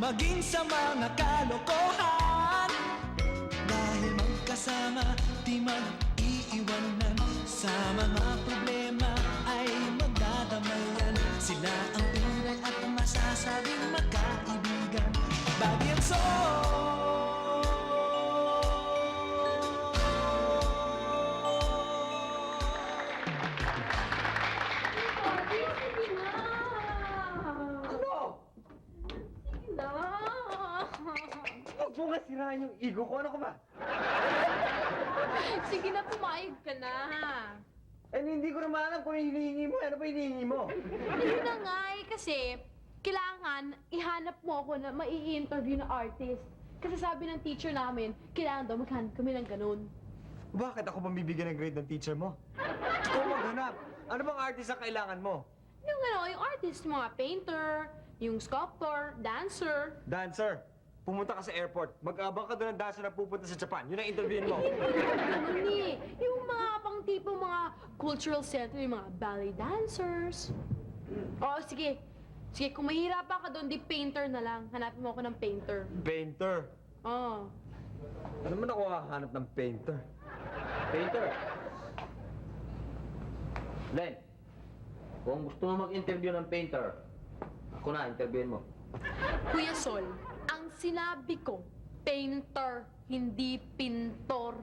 maging sa mga kalokohan. Dahil magkasama, di mag-iiwanan. Sa mga problema ay magdadamayan. Sila ang tunay at masasabing magkaibigan. Bagyenso. Sige na! Ano? Sige na! Huwag mo nga sirahan yung ego ko. Ano ka ba? Sige na, pumayag ka na. Eh, hindi ko naman alam kung hinihingi mo. Ano ba hinihingi mo? Yun na nga kasi kailangan ihanap mo ako na mai-interview na artist. Kasi sabi ng teacher namin, kailangan daw maghanap kami ng ganun. Bakit ako bibigyan ng grade ng teacher mo? Ikaw maghanap. Ano bang artist ang kailangan mo? Yung artist, mga painter, yung sculptor, dancer. Dancer. Pumunta ka sa airport. Mag-abang ka doon ng dancer na pupunta sa Japan. Yun ang interviewin mo. Ganun eh. Yung mga pang tipo mga cultural center, yung mga ballet dancers. Oh, sige. Sige, kung mahirapan ka doon, di painter na lang. Hanapin mo ako ng painter. Painter. Oh. Ano man ako hahanap ng painter? Painter. Len, kung gusto mo mag-interview ng painter, ako na, interviewin mo. Kuya Sol, ang sinabi ko, painter, hindi pintor.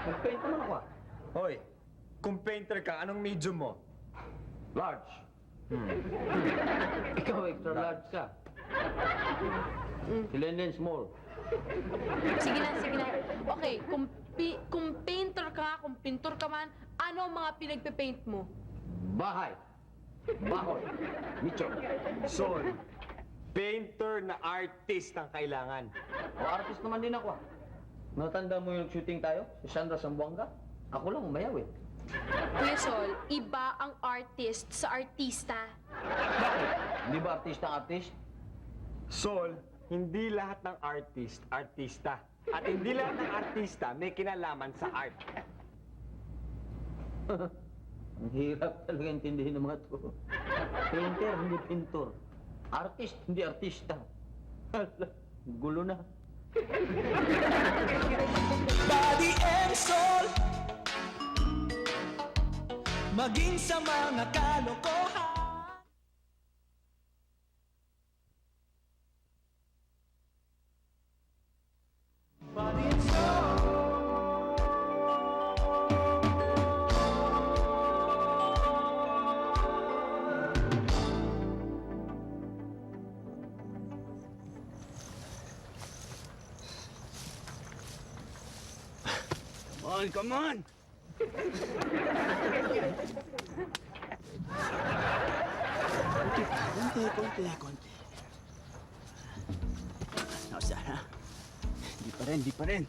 Mag-paint naman ako ah. Hoy, kung painter ka, anong medium mo? Large. Ikaw, extra large ka. Si Len small. Sige na, sige na. Okay, kung painter ka, kung pintor ka man, ano ang mga pinagpe-paint mo? Bahay. Bahoy. Nicho. Sol, painter na artist ang kailangan. O artist naman din ako ah. Natanda mo yung shooting tayo? Si Sandra Sambuanga? Ako lang umayaw eh. Kuya Sol, iba ang artist sa artista. Bakit? Hindi ba artista ang artist? Sol, hindi lahat ng artist, artista. At hindi lahat ng artista may kinalaman sa art. Ang hirap talaga intindihin ng mga to. Painter, hindi pintor. Artist, hindi artista. Hala, gulo na. Body and soul, maging sa mga kalokohan. Body and Come on! Konti. Nausa, ha? Di pa rin.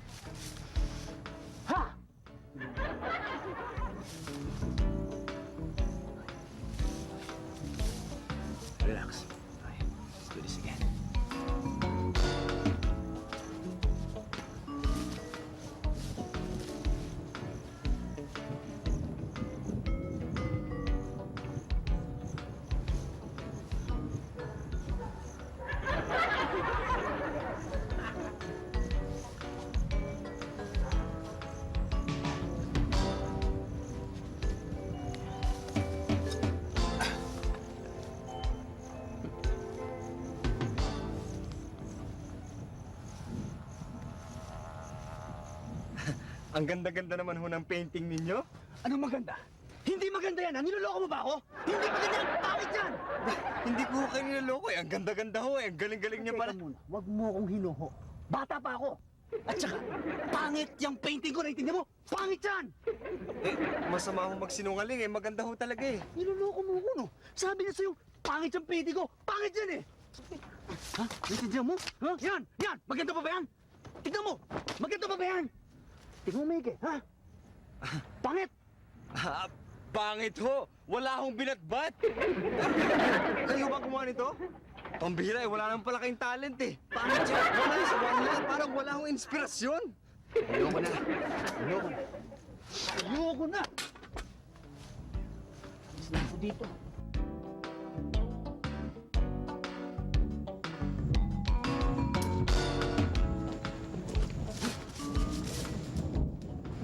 Ha! Relax. Okay, let's do this again. Ang ganda-ganda naman ho ng painting ninyo. Ano maganda? Hindi maganda yan, ha? Niloloko mo ba ako? Hindi maganda yan! Bakit yan? Hindi ko kayo niloloko eh. Ang ganda-ganda ho eh. Ang galing-galing niyo pala. Teka muna, wag mo akong hinuho. Bata pa ako. At saka, pangit yung painting ko, naiintindihan mo? Pangit yan! Eh, masama ho magsinungaling eh. Maganda ho talaga eh. Niloloko mo ako, no? Sabi na sa'yo, pangit yung painting ko. Pangit yan eh! Ha? Naiintindihan mo? Ha? Yan! Maganda pa ba yan? Tignan mo! Maganda pa ba yan? Tignan mo, Mike, ha? Pangit! Ah, pangit ho! Wala akong binatbat! Kayo ba gumawa nito? Pambihira eh, wala naman pala kayong talent eh. Pangit siya! Wala, parang wala akong inspirasyon. Ayoko na! Ayoko na! Alis na ako dito.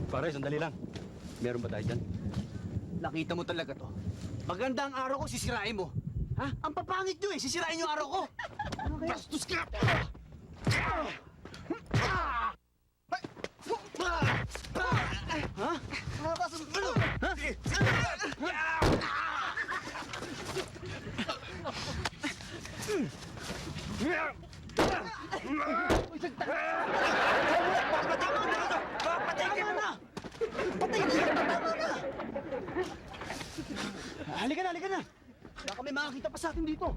Pare, sandali lang. Meron ba tayo dyan? Nakita mo talaga to. Maganda ang araw ko, sisirain mo. Ha? Ang papangit nyo eh, sisirain yung araw ko. Bastos ka! Ha? Ha? Patay ka na! Patay na! Tama na! Halika na, halika na! Baka may makakita pa sa atin dito.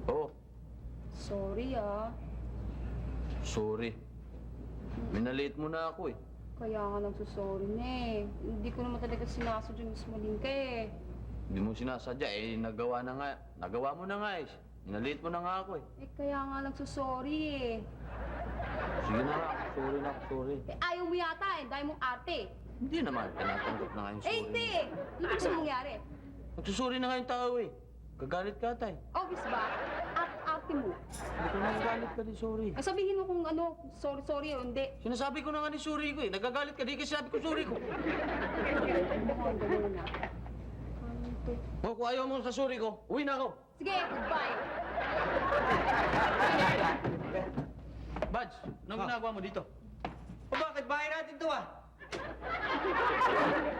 Oh, Sorry ah. sorry. Minaliit mo na ako eh. Kaya nga nagsusorry na eh. Hindi ko naman talaga sinasadya yung smaling ka eh. Hindi mo sinasadya eh, nagawa na nga. Nagawa mo na nga eh. Minaliit mo na nga ako eh. Eh kaya nga nagsusorry eh. Sige na nga, sorry na ako, sorry. Eh ayaw mo yata eh, dahil mong arte. Hindi naman, tinatanggap na nga yung Eh sorry. hindi! Ano ba gusto mangyari? Nagsusorry na nga yung tao eh. Gagalit ka tay. Obvious ba? Arte mo. Hindi ko nagagalit ka ni sorry. Ay sabihin mo kung ano, sorry o hindi. Sinasabi ko na nga ni sorry ko eh. Nagagalit ka, di kasi sabi ko sorry ko. Mukhang ganun na. O, kung ayaw mo sa sorry ko, uwi na ako. Sige, goodbye. Badge, anong ginagawa mo dito? O bakit? Bahay natin to ah!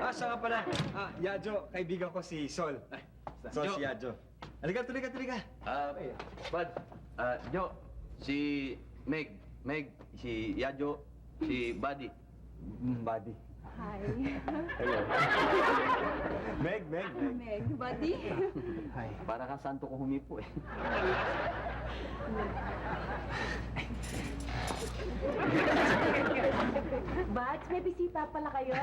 Siya nga pala. Yajo, kaibigan ko si Sol. Sol, Jo. si Yajo. Halika, tuloy ka, tuloy ka. Badge, Jo, si Meg, si Yajo, si Buddy. Buddy. Hi. Hello. Meg. Meg, buddy. Para kang santo ko humipo eh. Bats, may bisita pala kayo.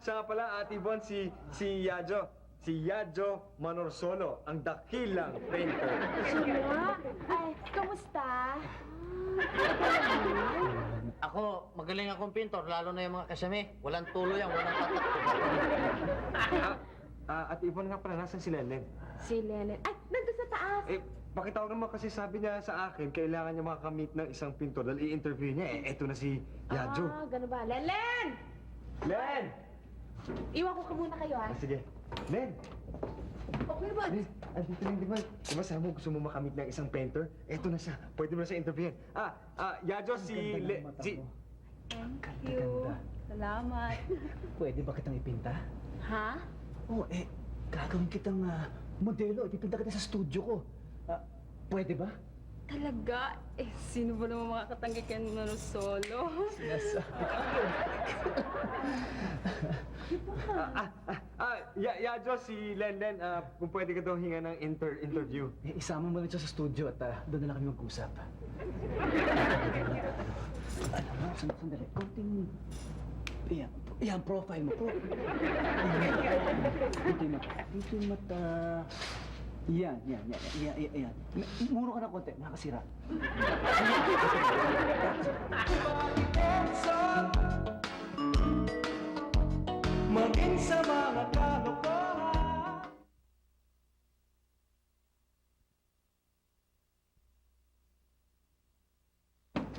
Siya nga pala, Ate Bon, si Yajo. Si Yajo Manorsolo, ang dakilang painter. Siya? Ay, kamusta? Ako, magaling akong pintor, lalo na yung mga kasami. Walang tulo yan, walang patak. Ate Ibon nga pala, nasan si Lenen? Si Lelen. Ay, nandun sa taas. Pakitawag naman kasi sabi niya sa akin, kailangan niya makakamit ng isang pintor dahil i-interview niya. Eto na si Yajo. Ganun ba? Lelen! Len! Iwan ko ka muna kayo, ha? Sige. Len! Okay ba? Len, andito lang, di ba? Di ba sabi mo gusto mo makamit ng isang painter? Eto na siya. Pwede mo na siya interviewin. Yajo, si... Thank you. Salamat. Pwede ba kitang ipinta? Ha? Oo, gagawin kitang modelo. Ipipinta kita sa studio ko. Pwede ba? Talaga? Eh, sino ba naman makakatanggikan mo ng solo? Yajo, si Len, kung pwede ka daw hinga ng interview. Isama mo na siya sa studio at doon na lang kami mag-usap. Alam mo, sandali. Konting... Yan, profile mo. Konting mata. Yan. Muro ka na konti, nakasira. Maging sa mga kalokohan.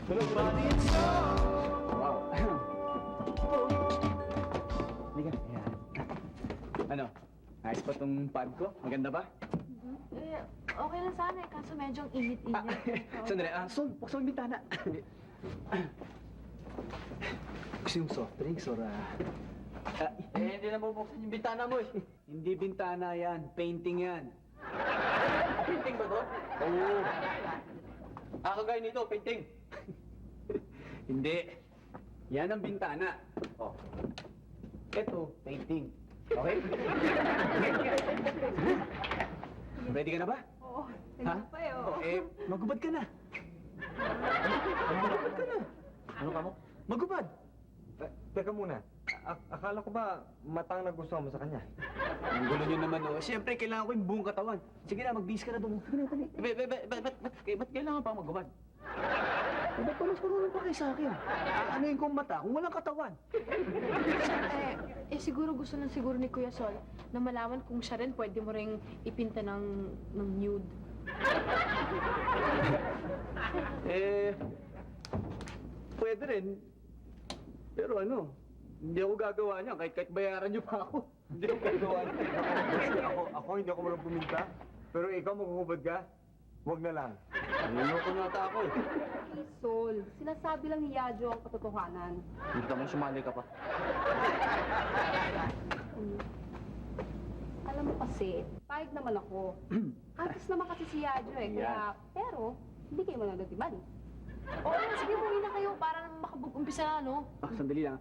Body and soul. Wow. Halika. Yan. Ano? Ayos pa tong pad ko? Maganda ba? Okay lang sana eh, kaso medyo init-init. Sandali. Sol, buksan mo yung bintana. Gusto yung soft drinks or Hindi na bubuksan yung bintana mo eh. Hindi bintana yan. Painting yan. Painting ba to? Oo. Kagaya nito, painting. Hindi. Yan ang bintana. Oh. Ito, painting. Okay? Ready ka na ba? Oo, Ha? hindi pa eh. Magubad ka na. Magubad ka na. Ano ka mo? Magubad. Teka muna. Akala ko ba matang nagustuhan mo sa kanya? Ang gulo nyo naman, oh. Siyempre, kailangan ko yung buong katawan. Sige na, mag-bis ka na doon. Sige na, dali. Ba't kailangan pa magubad? Ba't pa mas marunong pa kayo sa akin? Aanoin kong mata kung walang katawan? Siguro gusto lang siguro ni Kuya Sol na malaman kung siya rin pwede mo ring ipinta ng nude. pwede rin. Pero ano, hindi ako gagawa niya. Kahit bayaran niyo pa ako. Hindi ako gagawa niya. Ako hindi ako marunong puminta. Pero ikaw maghuhubad ka, huwag na lang. Niloko nata ako eh. Isol, sinasabi lang ni Yadjo ang katotohanan. Hindi naman sumali ka pa. Alam mo kasi, pahig naman ako. Artist naman kasi si Yadjo eh, kaya, pero, hindi kayo mananatiban. Oo, sige, umuwi na kayo para makapag-umpisa na, no? Sandali lang.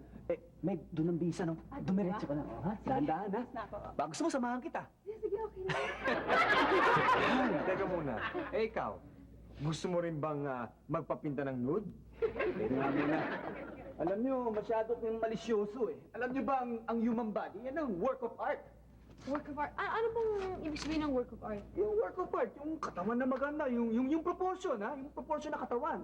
May doon ang bisa, no? Dumiretso ka na. Ha? Dahan-dahan, ha? Na ako. Baka gusto mo, samahan kita. Sige, okay na. Teka muna, ikaw, gusto mo rin bang magpapinta ng nude? Pwede nga muna. Alam niyo, masyado kayong malisyoso eh. Alam niyo ba ang human body, yan ang work of art. Work of art. Ano bang ibig sabihin ng work of art? Yung work of art, yung katawan na maganda, yung proportion, ha? Yung proportion na katawan.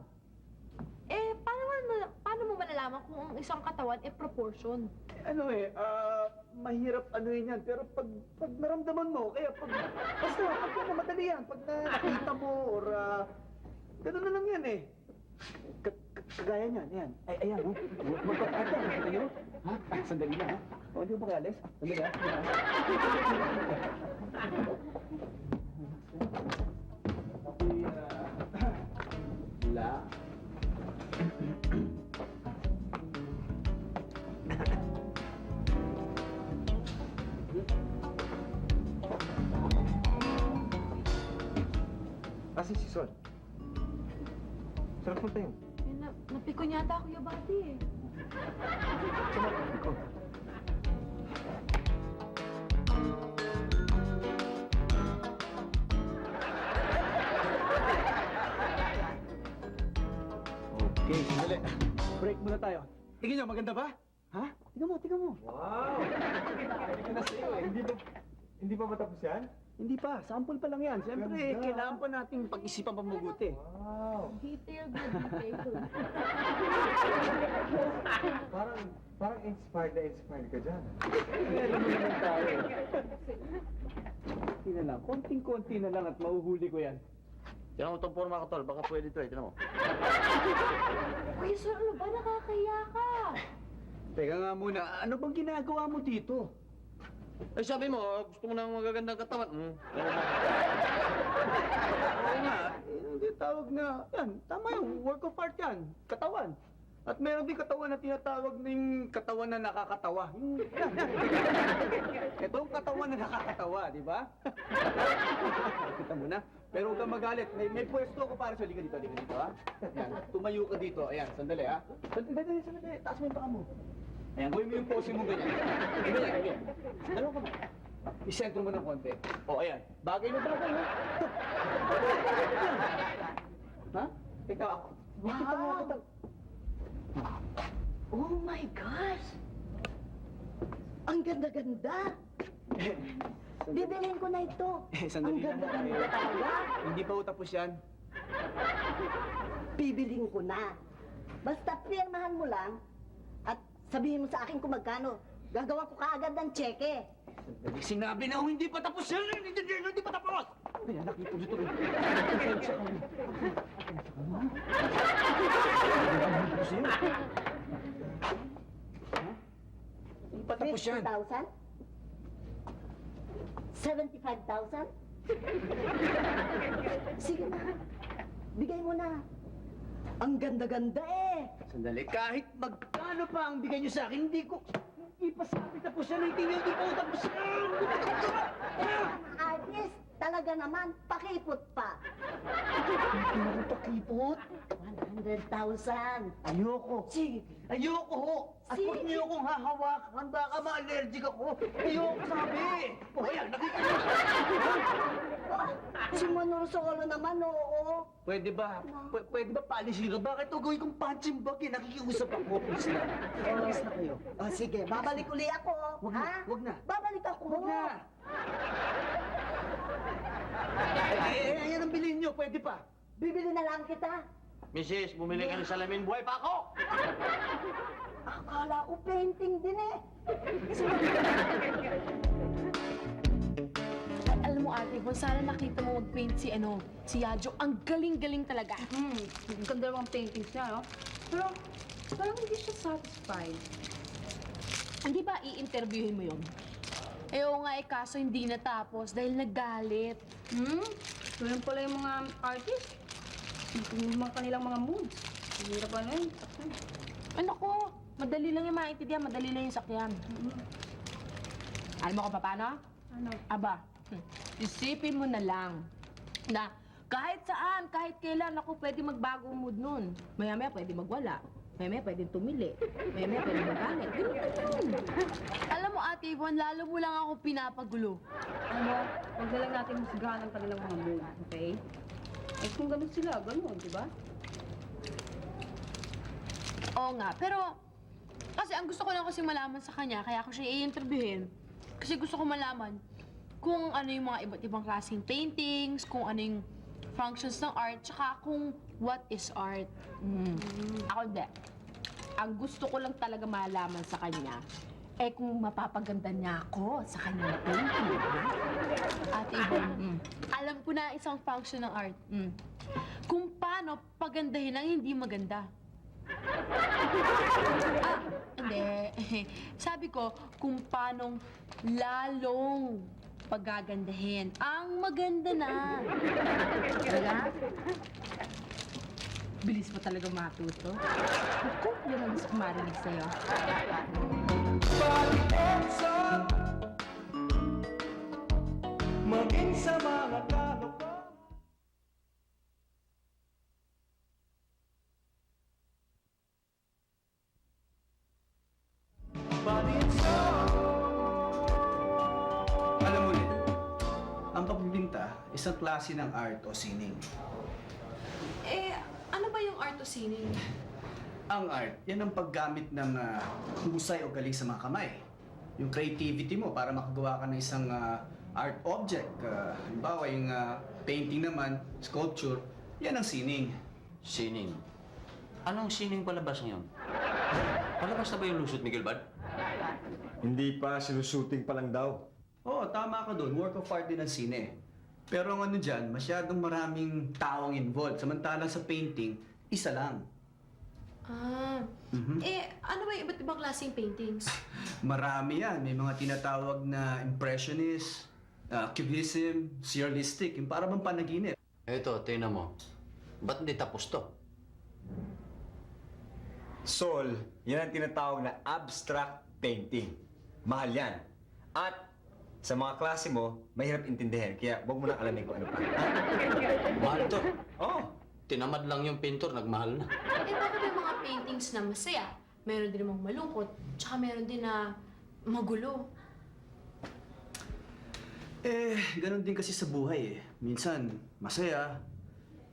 Eh, paano mo malalaman kung ang isang katawan ay proportion? Mahirap ano yun yan. Pero pag naramdaman mo, basta, pag madali yan. Pag nakita mo, or, gano'n na lang yan eh. Kagaya niyan, yan. Ayan, oh. Magpapata, nakita niyo? Ha? Sandali na, ha? O, hindi mo ba kaya, Alex? Sandali, ha? La. Kasi si Sol. Sarap mo tayo. Eh, napikon yata ako yung bati eh. Ikaw. Okay, sandali. Break muna tayo. Tingin nyo, maganda ba? Ha? Tingnan mo. Wow! Hindi na sa'yo eh. Hindi pa matapos yan? Hindi pa, sample pa lang yan. Siyempre, Ganda. kailangan pa nating pag-isipan pa mabuti. Wow! Detailed na detailed. Parang inspired ka dyan. Alam mo naman tayo. Konti na lang, konting-konti na lang at mahuhuli ko yan. Tinan mo itong forma ko, tol. Baka pwede ito eh. Tinan mo. Uy, sir, ano ba? Nakakaya ka. Teka nga muna, ano bang ginagawa mo dito? Eh sabi mo, gusto mo ng magagandang katawan. Oo nga, hindi tawag na, yan, tama yung work of art yan, katawan. At meron din katawan na tinatawag ng katawan na nakakatawa. Ito ang katawan na nakakatawa, di ba? Kita mo na. Pero huwag kang magalit. May pwesto ako para sa liga dito, ha? Yan, tumayo ka dito. Ayan, sandali, ha? Sandali. Taas mo yung paa mo. Ayan, gawin mo yung pose mo ganyan. Ganyan. Ano ka ba? Isentro mo ng konti. O, ayan. Bagay na bagay, ha? Ha? Ikaw ako. Wow! Oh my gosh! Ang ganda-ganda! Bibilhin ko na ito. Ang Sandali lang. ganda-ganda talaga. Hindi pa ho tapos yan. Bibilhin ko na. Basta pirmahan mo lang at sabihin mo sa akin kung magkano. Gagawa ko kaagad ng cheque. Sinabi na ho, hindi pa tapos yan! Hindi pa tapos! Kaya nakita dito rin. Pasensya ka na. Hindi pa tapos yan. 50,000? 75,000? Sige na. Bigay mo na. Ang ganda-ganda eh. Sandali, kahit magkano pa ang bigay niyo sa akin, hindi pa sabi tapos yan. Hindi pa ho tapos yan! Artist, talaga naman, pakipot pa. Hindi mo pakipot. 100,000. Ayoko. Sige. Ayoko ho! At Sige. huwag niyo akong hahawakan, baka ma-allergic ako. Ayoko sabi! O ayan, nakita niyo. Si Manolo Solo naman, oo. Pwede ba? Pwede ba paalisin ka? Bakit ito gawin kong punching bag eh? Nakikiusap ako. Please na. Please na kayo. O sige, babalik uli ako. Wag na, ha? wag na. Babalik ako. Huwag na. Ayan ang bilhin niyo. Pwede pa. Bibili na lang kita. Mrs., bumili ka ng salamin. Buhay pa ako! Akala ko painting din eh. Alam mo, mo, Ate Von, sana nakita mo mag-paint si Yajo. Ang galing-galing talaga. Ang ganda ng paintings niya, no? Pero parang hindi siya satisfied. Hindi ba i-interviewin mo yun? Eh, oo nga, kaso hindi natapos dahil naggalit. So yun pala yung mga artist. Yung mga kanilang mga moods. Hirap ano yun. Ano ko? Madali lang yung maintindihan, madali lang yung sakyan. Alam mo kung paano? Ano? Aba, isipin mo na lang na kahit saan, kahit kailan ako pwede magbago ang mood nun. Maya-maya pwede magwala. Maya-maya pwede tumili. Maya-maya pwede magalit. Ganun na yun. Alam mo, Ate Yvonne, lalo mo lang ako pinapagulo. Ano? Huwag na lang natin husgahan ang kanilang mga mood, okay? Eh kung ganun sila, ganun, di ba? Oo nga, pero kasi ang gusto ko lang kasi malaman sa kanya, kaya ako siya i-interviewin. Kasi gusto ko malaman kung ano yung mga iba't ibang klaseng paintings, kung ano yung functions ng art, tsaka kung what is art. Ako hindi. Ang gusto ko lang talaga malaman sa kanya, eh kung mapapaganda niya ako sa kanyang painting. Ate Yvonne, alam ko na isang function ng art. Kung paano pagandahin ang hindi maganda. Hindi. Sabi ko, kung paanong lalong pagagandahin ang maganda na. Diba? Bilis pa talaga matuto. Ako, yun ang gusto ko marinig sa'yo. Balik Enzo, maging sa mga kalokohan. Balik Enzo. Alam mo, Lynn, ang pagbibinta, isang klase ng art o sining. Eh, ano ba yung art o sining? Ang art, yan ang paggamit ng husay o galing sa mga kamay. Yung creativity mo para makagawa ka ng isang art object. Halimbawa, yung painting naman, sculpture, yan ang sining. Sining. Anong sining palabas ngayon? Palabas na ba yung lusot, Miguel Bad? Hindi pa, sinushooting pa lang daw. Oo, tama ka doon. Work of art din ang sine. Pero ang ano dyan, masyadong maraming taong involved. Samantalang sa painting, isa lang. Ano ba yung iba't ibang klaseng paintings? Marami yan. May mga tinatawag na impressionist, cubism, surrealistic, yung para bang panaginip. Eto, tingnan mo. Ba't hindi tapos to? Sol, yan ang tinatawag na abstract painting. Mahal yan. At sa mga klase mo, mahirap intindihin. Kaya huwag mo na alamin kung ano pa. Mahal to. Oh, Tinamad lang yung pintor, nagmahal na. Eh, bakit may mga paintings na masaya? Meron din namang malungkot, tsaka meron din na magulo. Ganun din kasi sa buhay eh. Minsan masaya,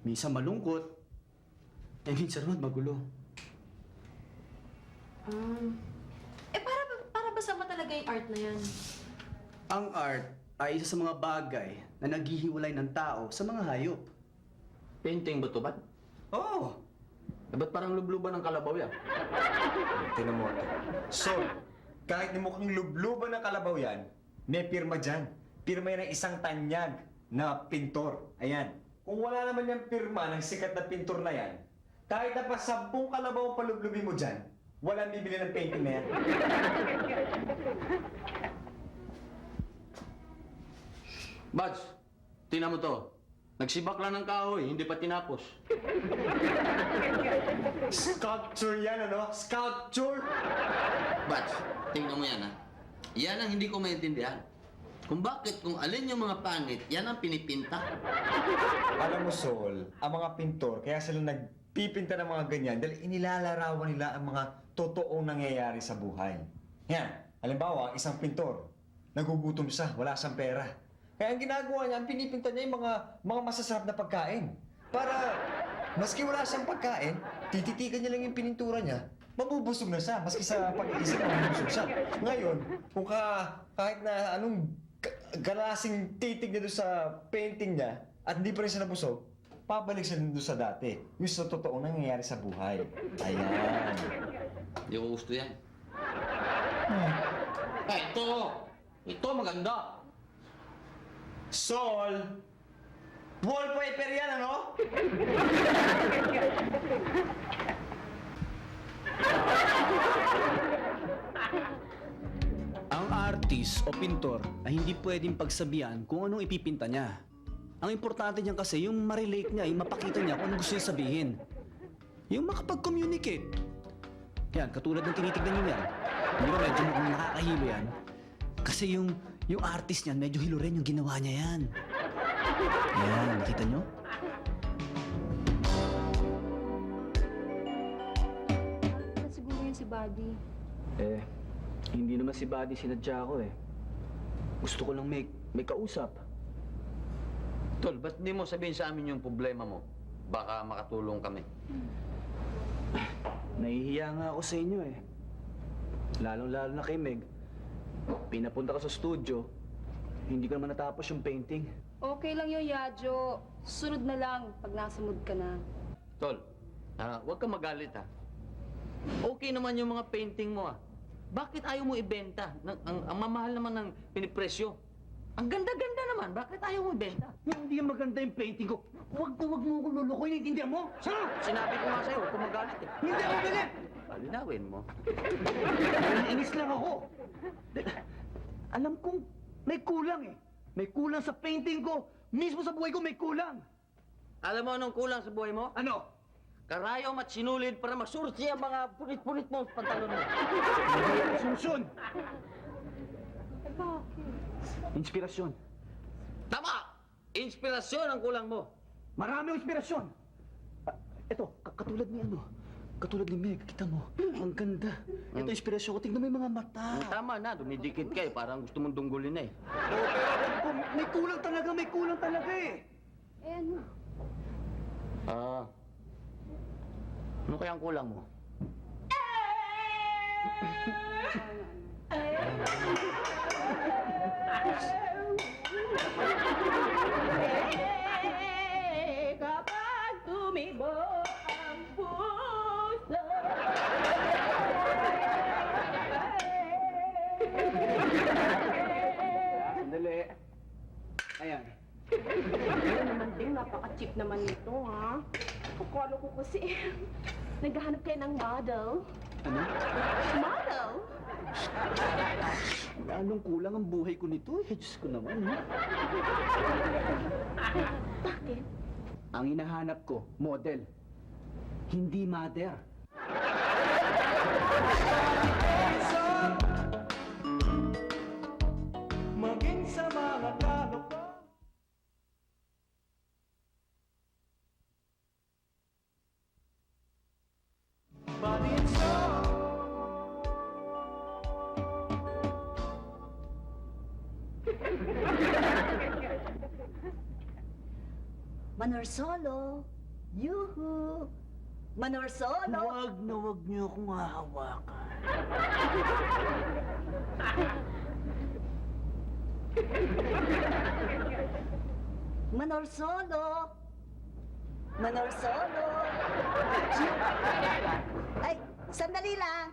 minsan malungkot, minsan naman magulo. Para ba sama talaga yung art na yan? Ang art ay isa sa mga bagay na naghihiwalay ng tao sa mga hayop. Painting ba to, Bad? Oo! Eh, ba't parang lubluban ng kalabaw yan? tinan mo ito. Sol, kahit ni mukhang lubluban ng kalabaw yan, may pirma dyan. Pirma yan ng isang tanyag na pintor. Ayan. Kung wala naman yung pirma ng sikat na pintor na yan, kahit na pa 10 kalabaw ang palublubin mo dyan, walang bibili ng painting na yan. Bads, tingnan mo to. Nagsibak lang ng kahoy, hindi pa tinapos. Sculpture yan, ano? Sculpture! Bads, tingnan mo yan, ha? Yan ang hindi ko maintindihan. Kung bakit, kung alin yung mga pangit, yan ang pinipinta. Alam mo, Sol, ang mga pintor, kaya sila nagpipinta ng mga ganyan dahil inilalarawan nila ang mga totoong nangyayari sa buhay. Yan, halimbawa, isang pintor, nagugutom siya, wala siyang pera. Kaya ang ginagawa niya, ang pinipinta niya yung mga masasarap na pagkain. Para, maski wala siyang pagkain, tititikan niya lang yung pinintura niya, mabubusog na siya, maski sa pag-iisip, mabubusog siya. Ngayon, kung kahit na anong galasing titig niya doon sa painting niya, at hindi pa rin siya nabusog, pabalik siya doon sa dati. Yung sa totoong nangyayari sa buhay. Ayan. Hindi ko gusto yan. Eh, ito! Ito maganda! Sol! Wallpaper yan, ano? Ang artist o pintor ay hindi pwedeng pagsabihan kung anong ipipinta niya. Ang importante niyan kasi yung ma-relate niya, yung mapakita niya kung ano gusto niya sabihin. Yung makapag-communicate. Yan, katulad ng tinitignan niyo yan. Di ba medyo mukhang nakakahilo yan? Kasi yung artist niyan, medyo hilo rin yung ginawa niya yan. Yan, nakita niyo? At siguro yun si Buddy. Eh, hindi naman si Buddy sinadya ko eh. Gusto ko lang may kausap. Tol, ba't di mo sabihin sa amin yung problema mo? Baka makatulong kami. Nahihiya nga ako sa inyo eh. Lalong-lalo na kay Meg. Pinapunta ka sa studio, hindi ka naman natapos yung painting. Okay lang yun, Yadjo. Sunod na lang pag nasa mood ka na. Tol, huwag kang magalit ha. Okay naman yung mga painting mo ah. Bakit ayaw mo ibenta? Ang mamahal naman ng pinipresyo. Ang ganda-ganda naman. Bakit ayaw mo ibenta? Hindi maganda yung painting ko. Huwag mo akong lulukoy, naiintindihan mo? Sana! Sinabi ko nga sa'yo, huwag kang magalit eh. Hindi ako galit! Palinawin mo. Naiinis lang ako. Alam kong may kulang eh. May kulang sa painting ko. Mismo sa buhay ko may kulang. Alam mo anong kulang sa buhay mo? Ano? Karayom at sinulid para masursi ang mga punit-punit mo sa pantalon mo. Solusyon! Inspirasyon. Tama! Inspirasyon ang kulang mo. Maraming inspirasyon. Ito, katulad ni ano. Katulad ni Meg, kita mo. Ang ganda. Ito inspirasyon ko. Tingnan mo yung mga mata. Tama na, dumidikit ka eh. Parang gusto mong dunggulin na eh. Oo, pero alam ko, may kulang talaga eh. Eh ano? Ano kaya ang kulang mo? Kapag tumibo ang puso. Sandali. Ayan. naman din, napaka-cheap naman nito, ha? Akala ko kasi, naghahanap kayo ng model. Ano? Model? Anong kulang ang buhay ko nito eh. Diyos ko naman. Bakit? Ang hinahanap ko, model. Hindi mother. Maging sa mga kaloko. But it's so Manorsolo. Yuhu. Manorsolo. Huwag na huwag niyo akong hahawakan. Manorsolo. Manorsolo. Ay, sandali lang.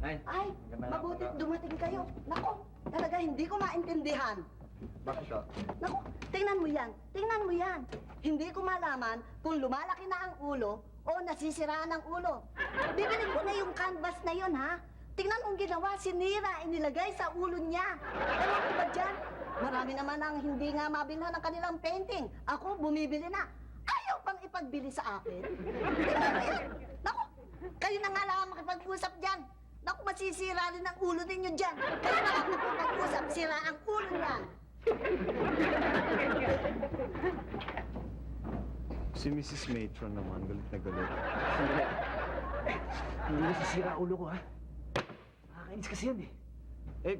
Ay, mabutit dumating kayo. Nako, talaga hindi ko maintindihan. Bakit ka? Naku, tingnan mo yan. Tingnan mo yan. Hindi ko malaman kung lumalaki na ang ulo o nasisiraan ang ulo. Bibilin ko na yung canvas na yon, ha? Tingnan mong ginawa, sinira, inilagay sa ulo niya. Ewan ko ba dyan? Marami naman ang hindi nga mabilhan ng kanilang painting. Ako, bumibili na. Ayaw pang ipagbili sa akin. Tingnan mo yan. Naku, kayo na nga lang ang makipag-usap dyan. Naku, masisira rin ang ulo ninyo dyan. Kaya na ako makipag-usap, sira ang ulo niya. Si Mrs. Matron naman, galit na galit. Sandali. Hindi nasisira ang ulo ko, ha? Nakakainis kasi yan eh. Eh,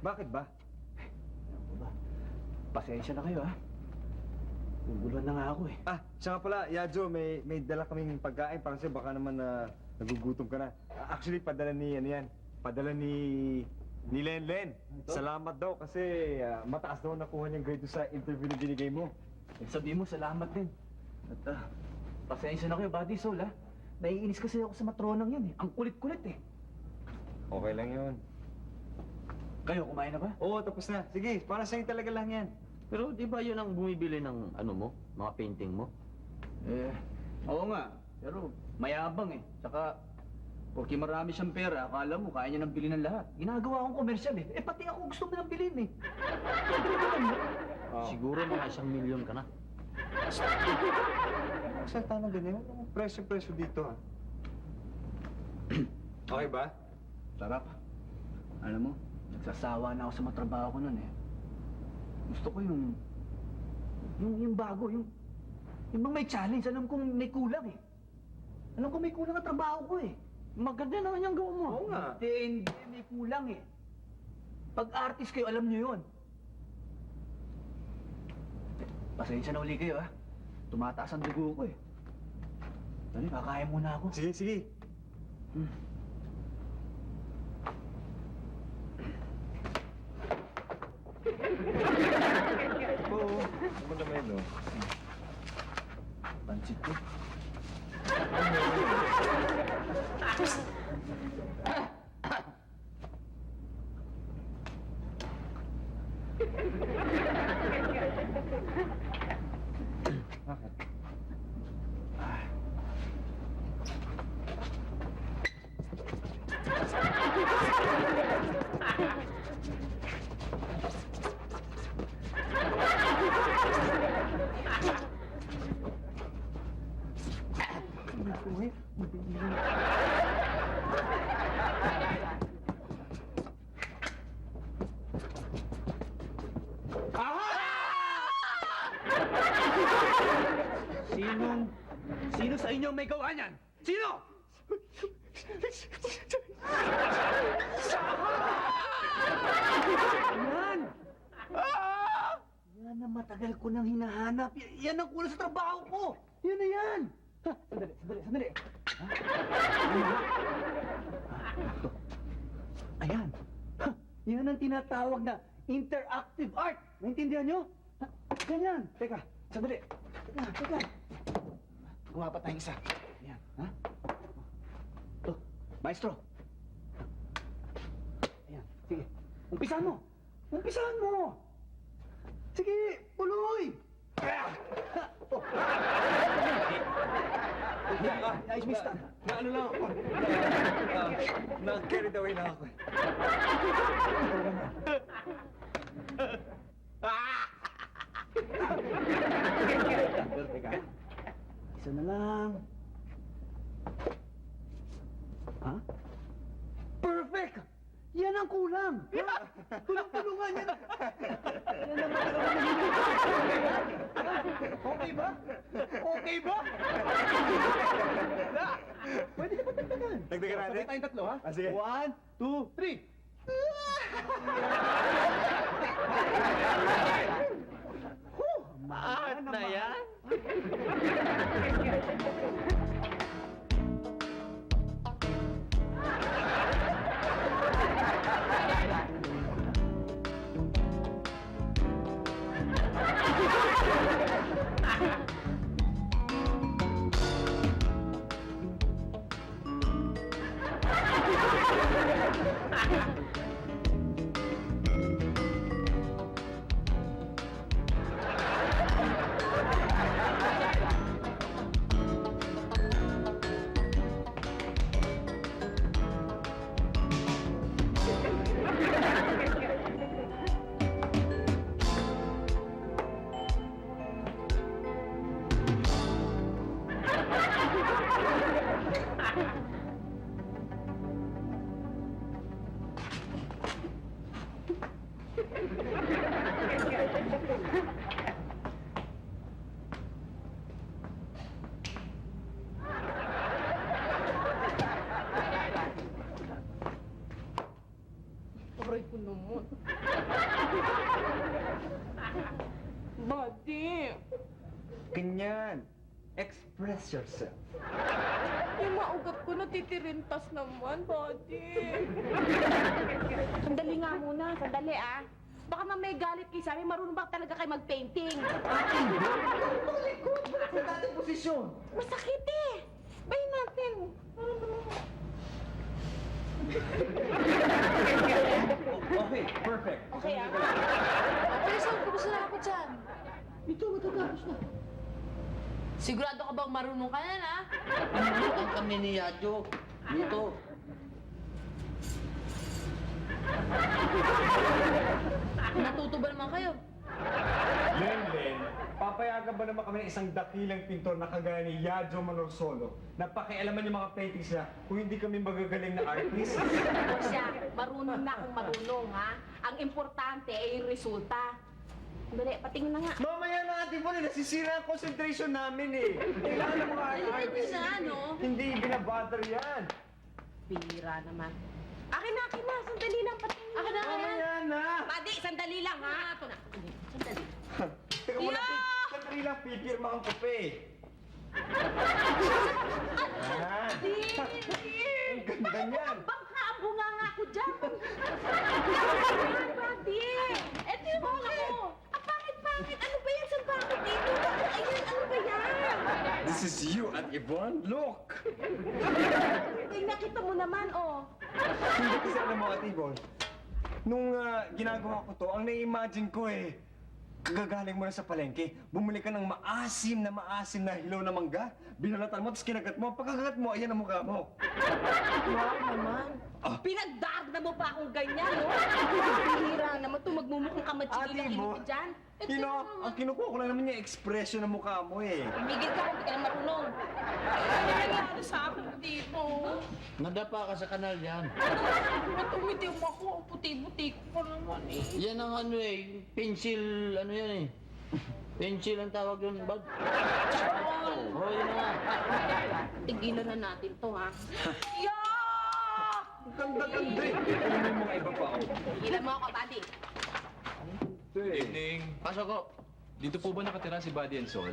bakit ba? Ano ba? Pasensya na kayo, ha? Guguluhan na nga ako eh. Ah, siya nga pala, Yadjo, may dala kaming pagkain para sa'yo. Baka naman nagugutom ka na. Actually, padala ni, ano yan, padala ni Lenlen. Salamat daw kasi mataas daw nakuha niyang grade sa interview na binigay mo. Sabihin mo, salamat din. At pasensya na kayo, Buddy Sol, ha? Naiinis kasi ako sa matronang yan eh. Ang kulit-kulit eh. Okay lang yun. Kayo, kumain na ba? Oo, tapos na. Sige, para sa'yo talaga lang yan. Pero di ba yun ang bumibili ng ano mo, mga painting mo? Oo nga. Pero mayabang eh. Tsaka, porque marami siyang pera, akala mo kaya niya nang bilhin ng lahat. Ginagawa akong komersyal eh. Pati ako gusto mo nang bilhin eh. Siguro mga 1 milyon ka na. Salta ng ganyan. Walang presyo-presyo dito, ha? Okay ba? Sarap. Alam mo, nagsasawa na ako sa matrabaho ko nun eh. Gusto ko yung bago, yung bang may challenge. Alam kong may kulang eh. Alam ko may kulang ang trabaho ko eh. Maganda naman yung gawa mo. Oo nga. Hindi, may kulang eh. Pag artist kayo, alam nyo yun. Pasensya na uli kayo, ha? Tumataas ang dugo ko, eh. Dali, kakain muna ako. Sige, sige. Oo, ano naman yun, no? Pansit ko. Sino sa inyo may gawa niyan? Sino? Yan! Yan ang matagal ko nang hinahanap. Yan ang kulang sa trabaho ko. Yan na yan. Ha, sandali. Ha? Ito. Ayan. Ha, yan ang tinatawag na interactive art. Naintindihan nyo? Ha, ganyan. Teka, sandali. Teka. Gumawa pa tayong isa. Ayan, ha? Ito, maestro. Ayan, sige. Umpisahan mo. Sige, tuloy. Oh. Ayos, mister. Ano lang ako? Na-carried away na ako. Pero teka, isa na lang. Ha? Perfect! Yan ang kulang! Ha? Tulong-tulungan yan! Yan ang matagal na Okay ba? Okay ba? Na! Pwede ka ba dagdagan? Dagdagan natin? Sabay tayong tatlo, ha? Ah, sige. 1, 2, 3! Art na yan? Aray ko naman. Buddy, Ganyan. Express yourself. yung maugat ko natitirintas naman, buddy. Sandali nga muna, sandali ah. Baka may galit kayo sa amin, marunong ba talaga kayo mag-painting? Sa dating posisyon! Masakit eh. Bayin natin. Okay, perfect. Okay, ah. Okay, so, kumusta na ako dyan? Ito, matatapos na. Sigurado ka bang marunong ka na, ha? Pinunutan kami ni Yadyo. Dito. Natuto ba naman kayo? Len, papayagan ba naman kami ng isang dakilang pintor na kagaya ni Yadjo Manorsolo na pakialaman yung mga paintings niya kung hindi kami magagaling na artist? O siya, marunong na kung marunong, ha? Ang importante ay yung resulta. Dali, patingin na nga. Mamaya na Ate Bon, nasisira ang concentration namin eh. Kailangan ng mga Nalipid artist. na, no? Hindi binabother yan. Bira naman. Akin na, sandali lang, patingin. Akin na, akin na. Mamaya na. Buddy, sandali lang, ha? Ito na. Sandali. Teka muna, sandali lang, pipirma ang kape. Yan. Ang ganda niyan. Bangka ang bunga nga ako dyan. Buddy! Eto yung bunga ko. Ang pangit-pangit. Ano ba yan sa bakit dito? Ayun, ano ba yan? This is you at Yvonne. Look! Tingnan kita mo naman, oh. Hindi kasi alam mo, Ate Yvonne, nung ginagawa ko to, ang nai-imagine ko eh, gagaling mo na sa palengke, bumili ka ng maasim na hilaw na mangga, binalatan mo, tapos kinagat mo, pagkakagat mo, ayan ang mukha mo. Wow naman. Pinagdarda mo pa akong ganyan, no? Hihira naman ito, magmumukhang kamatsili lang Mo, inip dyan. ang kinukuha ko lang naman yung expression ng mukha mo eh. Umigil ka, hindi ka na marunong. Ano nangyari sa akin dito? Nadapa ka sa kanal yan. Tumitiw ako, puti-buti ko naman eh. Yan ang ano eh, pencil, ano yan eh. Pencil ang tawag yun, bag. Oh, yun na nga. Tigilan na natin to, ha? Yeah! Ang ganda-ganda eh. Alam mo yung mga iba pa ako. Tigilan mo ako, buddy. Evening. Pasok ko. Dito po ba nakatira si Buddy and Sol?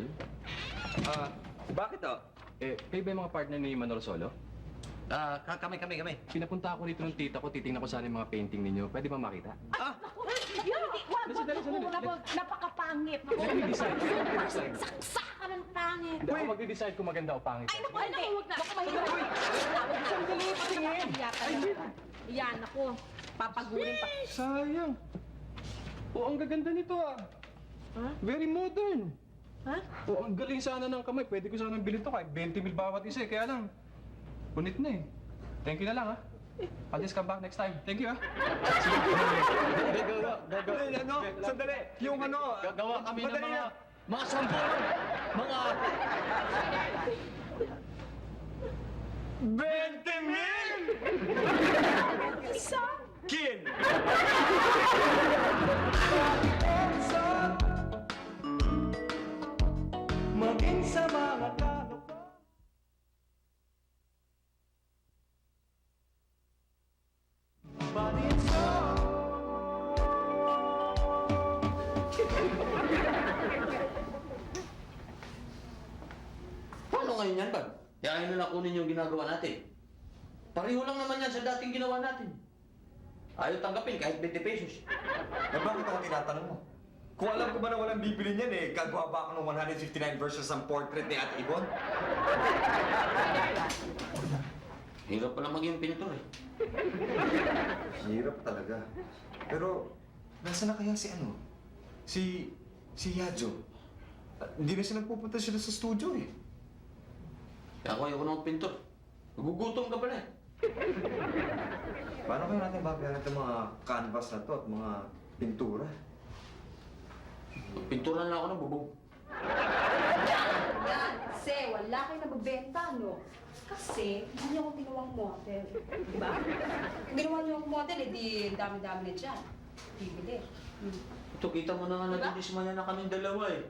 Bakit ah? Kayo ba yung mga partner ni Manolo Solo? Kami. Pinapunta ako dito ng tita ko, titingnan ko sana yung mga painting ninyo. Pwede ba makita? Wag, napakapangit. Mag-decide. Saksa ka ng pangit. Hindi ako magde-decide kung maganda o pangit. Ay, naku, hindi. Wag na. Baka mahirap. Sandali, patingin. Yan, ako. Papagurin pa. Sayang. Oh, ang gaganda nito ah. Very modern. Ha? Oh, ang galing sana ng kamay. Pwede ko sana bilhin to kahit 20 mil bawat isa eh. Kaya lang, punit na eh. Thank you na lang ah. I'll just come back next time. Thank you ah. Ano? Sandali. Yung ano. Gagawa kami ng madali mga, na. mga sambulan. Mga... 20 mil! Kin! Maging sa mga kaloko. Body and soul. Paano ngayon yan, bag? Kaya nyo na kunin yung ginagawa natin. Pareho lang naman yan sa dating ginawa natin. Ayaw tanggapin kahit 20 pesos. Bakit ako tinatanong mo? Kung alam ko ba na walang bibili niyan eh, gagawa ba ako ng 159 versus ang portrait ni Ate Yvonne? Hirap pala maging pintor eh. Hirap talaga. Pero, nasa na kaya si ano? Si Yadjo. Hindi na siya nagpupunta sila sa studio eh. Kaya ako ayoko ng pintor. Nagugutom ka pala eh. Paano kaya natin babayaran itong mga canvas na to at mga pintura? Pinturan lang ako ng bubong. Yan, kasi wala kayo nabibenta, no? Kasi, hindi niyo ako ginawang model. Di ba? Kung ginawa niyo akong model, eh, di dami-dami na dyan. Bibili. Ito, kita mo na nga nagdidismaya na kaming dalawa eh.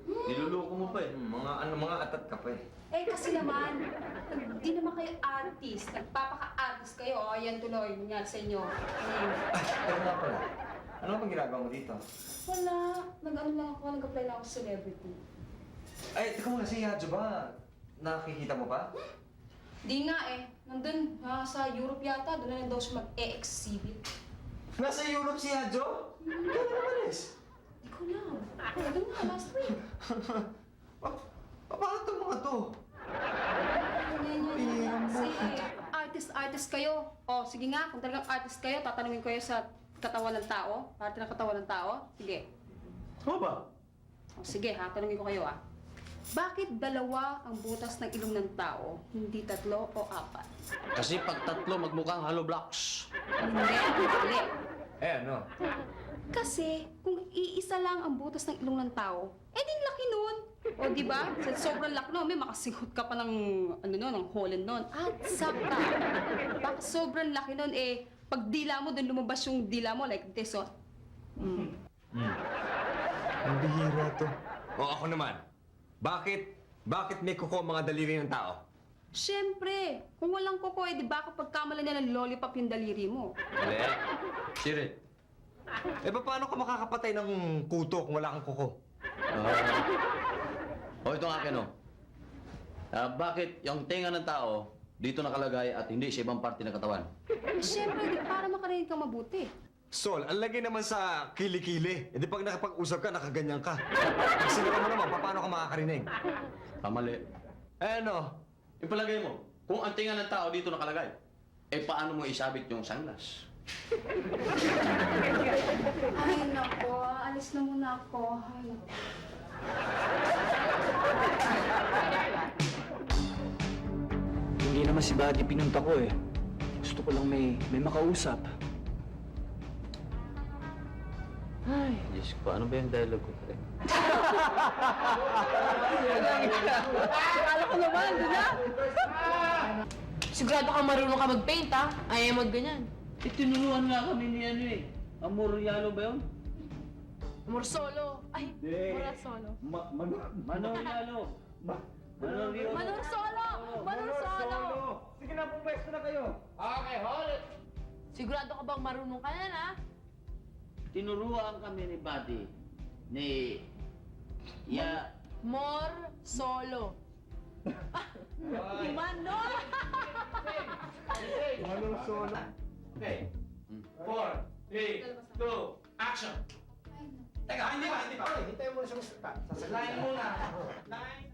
Niluloko mo pa eh. Mga atat ka pa eh. Eh, kasi naman, di naman kayo artist. Nagpapaka-artist kayo. O, yan tuloy. Yan sa inyo. Pero nga pala, ano bang ginagawa mo dito? Wala. Nag-ano lang ako, nag-apply lang ako sa celebrity. Ay, teka muna, si Yadjo ba? Nakikita mo pa? Di nga eh. Nandun, sa Europe yata. Doon na daw siya mag-e-exhibit. Nasa Europe si Yadjo? Kaya na umalis? Di ko alam. Doon nga, last week. Bakit itong mga to? Yan. Kasi artist kayo. O, sige nga, kung talagang artist kayo, tatanungin ko kayo sa katawan ng tao? Parte ng katawan ng tao? Sige. Ano ba? O, sige ha, tanungin ko kayo Bakit dalawa ang butas ng ilong ng tao, hindi 3 o 4? Kasi pag 3, magmukhang hollow blocks. Hindi, mali. Ano? Kasi kung iisa lang ang butas ng ilong ng tao, din laki nun. O di ba? Sa sobrang laki nun, may makasigot ka pa ng ng hole nun. At saka, baka sobrang laki nun pag dila mo, dun lumabas yung dila mo like this, Ang bihira to. O ako naman. Bakit may kuko ang mga daliri ng tao? Siyempre, kung walang kuko, di ba kapag kamala niya ng lollipop yung daliri mo? Hindi. Sirit. Paano ka makakapatay ng kuto kung wala kang kuko? Ito ang akin, bakit yung tenga ng tao dito nakalagay at hindi sa ibang parte ng katawan? Siyempre, para makarinig ka mabuti. Sol, ang lagay naman sa kilikili. Hindi pag nakapag-usap ka, nakaganyan ka. Pag sinira mo naman, paano ka makakarinig? Kamali. Ipalagay mo, kung ang tenga ng tao dito nakalagay, paano mo isabit yung sunglass? Ay, nako. Alis na muna ako. Ay, nako. Hindi naman si Buddy pinunta ko eh. Gusto ko lang may makausap. Ay, Diyos ko, ano ba yung dialogue ko? Akala ko naman, di na? Sigurado ka marunong ka mag-paint, ha? Ayaw mag-ganyan. Tinuruan nga kami ni Amor Yalo ba yun? Amor solo. Ay, Mura solo. Manor Yalo. Manor Yalo. Manor solo! Manor solo! Sige na, pumwesto na kayo. Sigurado ka bang marunong ka yan, ha? Tinuruan kami ni Buddy. Mor solo. Manor! Manor solo. Okay. 4, 3, 2, action! Teka, hindi pa. Hintayin mo na siya. Sasaglihin muna. Line.